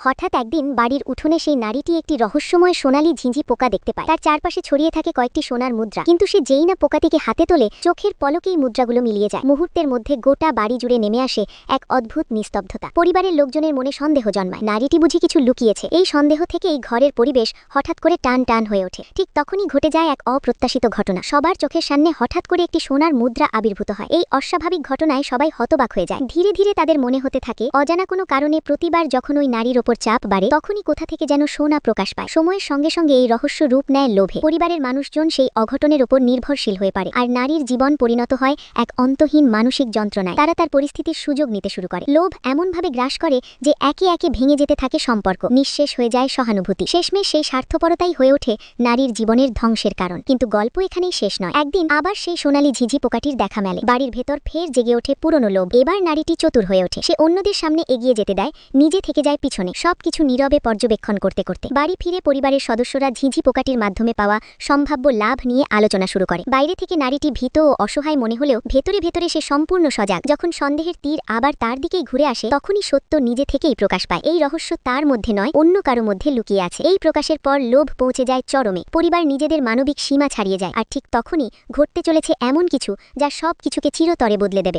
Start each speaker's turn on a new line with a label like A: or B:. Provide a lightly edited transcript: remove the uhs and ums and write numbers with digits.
A: হঠাৎ একদিন বাড়ির উঠোনে সেই নারীটি একটি রহস্যময় সোনালী ঝিঁঝি পোকা দেখতে পায়। তার চারপাশে ছড়িয়ে থাকে কয়েকটি সোনার মুদ্রা, কিন্তু সে যেই না পোকাটিকে হাতে তোলে, চোখের পলকেই মুদ্রাগুলো মিলিয়ে যায়। মুহূর্তের মধ্যে গোটা বাড়ি জুড়ে নেমে আসে এক অদ্ভুত নিস্তব্ধতা। পরিবারের লোকজনের মনে সন্দেহ জন্মায়, নারীটি বুঝি কিছু লুকিয়েছে। এই সন্দেহ থেকেই ঘরের পরিবেশ হঠাৎ করে টান টান হয়ে ওঠে। ঠিক তখনই ঘটে যায় এক অপ্রত্যাশিত ঘটনা। সবার চোখের সামনে হঠাৎ করে একটি সোনার মুদ্রা আবির্ভূত হয়। এই অস্বাভাবিক ঘটনায় সবাই হতবাক হয়ে যায়। ধীরে ধীরে তাদের মনে হতে থাকে, অজানা কোনো কারণে প্রতিবার যখন ওই নারীর ওপর চাপ বাড়ে, তখনই কোথা থেকে যেন সোনা প্রকাশ পায়। সময়ের সঙ্গে সঙ্গে এই রহস্য রূপ নেয় লোভে। পরিবারের মানুষজন সেই অঘটনের ওপর নির্ভরশীল হয়ে পড়ে, আর নারীর জীবন পরিণত হয় এক অন্তহীন মানসিক যন্ত্রণায়। তারা তার পরিস্থিতির সুযোগ নিতে শুরু করে। লোভ এমনভাবে গ্রাস করে যে একে একে ভেঙে যেতে থাকে সম্পর্ক, নিঃশেষ হয়ে যায় সহানুভূতি। শেষমেশ সেই স্বার্থপরতাই হয়ে ওঠে নারীর জীবনের ধ্বংসের কারণ। কিন্তু গল্প এখানেই শেষ নয়। একদিন আবার সেই সোনালী ঝিঁঝি পোকাটির দেখা মেলে। বাড়ির ভেতর ফের জেগে ওঠে পুরনো লোভ। এবার নারীটি চতুর হয়ে ওঠে। সে অন্যদের সামনে এগিয়ে যেতে দেয়, নিজে থেকে যায় পিছনে। সবকিছু নীরবে পর্যবেক্ষণ করতে করতে বাড়ি ফিরে পরিবারের সদস্যরা ঝিঁঝি পোকাটির মাধ্যমে পাওয়া সম্ভাব্য লাভ নিয়ে আলোচনা শুরু করে। বাইরে থেকে নারীটি ভীত ও অসহায় মনে হলেও ভেতরে ভেতরে সে সম্পূর্ণ সজাগ। যখন সন্দেহের তীর আবার তার দিকেই ঘুরে আসে, তখনই সত্য নিজে থেকেই প্রকাশ পায়। এই রহস্য তার মধ্যে নয়, অন্য কারো মধ্যে লুকিয়ে আছে। এই প্রকাশের পর লোভ পৌঁছে যায় চরমে। পরিবার নিজেদের মানবিক সীমা ছাড়িয়ে যায়। আর ঠিক তখনই ঘটতে চলেছে এমন কিছু যা সব কিছুকে চিরতরে বদলে দেবে।